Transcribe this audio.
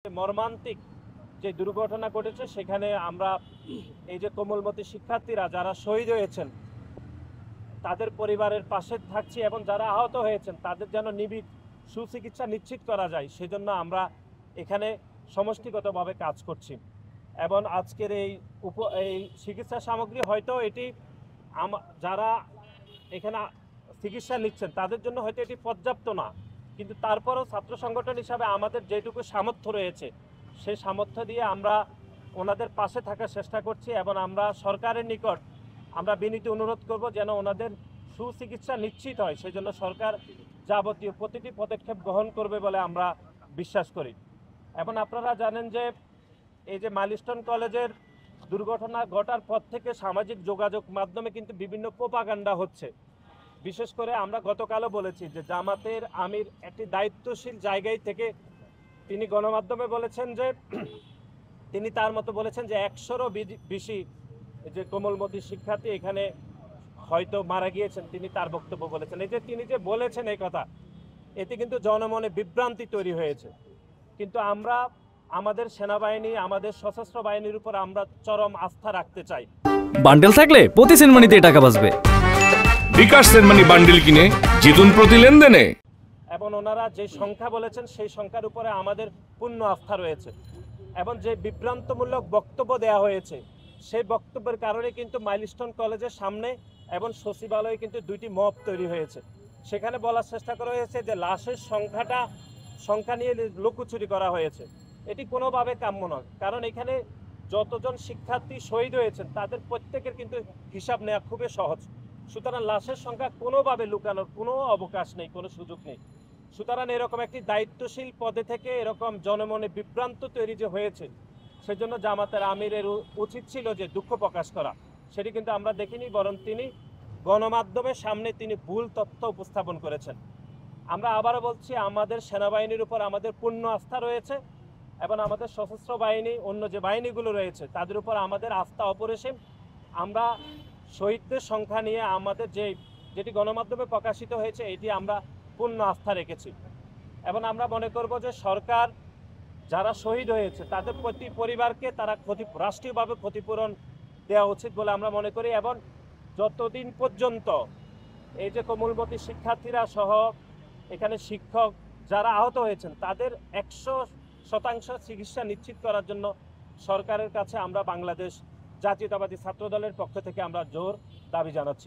মর্মান্তিক যে দুর্ঘটনা ঘটেছে সেখানে আমরা এই যে কোমলমতি শিক্ষার্থীরা যারা শহীদ হয়েছেন তাদের পরিবারের পাশে থাকছি এবং যারা আহত হয়েছেন তাদের যেন নিবিড় সুচিকিৎসা নিশ্চিত করা যায় সেজন্য আমরা এখানে সমষ্টিগতভাবে কাজ করছি। এবং আজকের এই চিকিৎসা সামগ্রী হয়তো এটি যারা এখানে চিকিৎসা নিচ্ছেন তাদের জন্য হয়তো এটি পর্যাপ্ত না, কিন্তু তারপরও ছাত্র সংগঠন হিসাবে আমাদের যেটুকু সামর্থ্য রয়েছে সেই সামর্থ্য দিয়ে আমরা ওনাদের পাশে থাকার চেষ্টা করছি এবং আমরা সরকারের নিকট আমরা বিনীত অনুরোধ করব যেন ওনাদের সুচিকিৎসা নিশ্চিত হয়, সেই জন্য সরকার যাবতীয় প্রতিটি পদক্ষেপ গ্রহণ করবে বলে আমরা বিশ্বাস করি। এবং আপনারা জানেন যে এই যে মাইলস্টোন কলেজের দুর্ঘটনা ঘটার পর থেকে সামাজিক যোগাযোগ মাধ্যমে কিন্তু বিভিন্ন প্রোপাগান্ডা হচ্ছে। বিশেষ করে আমরা গতকালও বলেছি যে জামাতের আমির একটি দায়িত্বশীল জায়গায় থেকে তিনি গণমাধ্যমে বলেছেন যে তিনি তার মতো বলেছেন যে 100-রও বেশি যে কোমলমতি শিক্ষার্থী এখানে হয়তো মারা গিয়েছেন, তিনি তার বক্তব্য বলেছেন। এই যে তিনি যে বলেছেন এই কথা, এতে কিন্তু জনমনে বিভ্রান্তি তৈরি হয়েছে। কিন্তু আমরা আমাদের সেনাবাহিনী, আমাদের সশস্ত্র বাহিনীর উপর আমরা চরম আস্থা রাখতে চাই। বান্ডেল থাকলে প্রতি সেনমানিতে টাকা বাঁচবে। বিকাশ সেনমানি বান্ডেল কিনে জিতুন প্রতি লেনদেনে। এবং ওনারা যে সংখ্যা বলেছেন সেই সংখ্যার উপরে আমাদের পূর্ণ আস্থা রয়েছে। এবং যে বিভ্রান্তমূলক বক্তব্য দেওয়া হয়েছে সেই বক্তব্যের কারণে কিন্তু মাইলস্টোন কলেজের সামনে এবং সচিবালয়ে কিন্তু দুইটি মব তৈরি হয়েছে। সেখানে বলার চেষ্টা করা হয়েছে যে লাশের সংখ্যা নিয়ে লুকোচুরি করা হয়েছে। এটি কোনোভাবে কাম্য নয়, কারণ এখানে যতজন শিক্ষার্থী শহীদ হয়েছেন তাদের প্রত্যেকের কিন্তু হিসাব নেওয়া খুবই সহজ। সুতরাং লাশের সংখ্যা কোনোভাবে লুকানোর কোনো অবকাশ নেই, কোনো সুযোগ নেই। সুতরাং এরকম একটি দায়িত্বশীল পদে থেকে এরকম জনমনে বিভ্রান্ত তৈরি যে হয়েছে, সেজন্য জামাতের আমিরের উচিত ছিল যে দুঃখ প্রকাশ করা। সেটি কিন্তু আমরা দেখিনি, বরং তিনি গণমাধ্যমের সামনে তিনি ভুল তথ্য উপস্থাপন করেছেন। আমরা আবারও বলছি, আমাদের সেনাবাহিনীর উপর আমাদের পূর্ণ আস্থা রয়েছে এবং আমাদের সশস্ত্র বাহিনী, অন্য যে বাহিনীগুলো রয়েছে তাদের উপর আমাদের আস্থা অপরিসীম। আমরা শহীদদের সংখ্যা নিয়ে আমাদের যেটি গণমাধ্যমে প্রকাশিত হয়েছে এটি আমরা পূর্ণ আস্থা রেখেছি। এবং আমরা মনে করব যে সরকার যারা শহীদ হয়েছে তাদের প্রতি পরিবারকে তারা রাষ্ট্রীয়ভাবে ক্ষতিপূরণ দেওয়া উচিত বলে আমরা মনে করি। এবং যতদিন পর্যন্ত এই যে কোমলমতি শিক্ষার্থীরা সহ এখানে শিক্ষক যারা আহত হয়েছেন তাদের 100% চিকিৎসা নিশ্চিত করার জন্য সরকারের কাছে আমরা বাংলাদেশ জাতীয়তাবাদী ছাত্রদলের পক্ষ থেকে আমরা জোর দাবি জানাচ্ছি।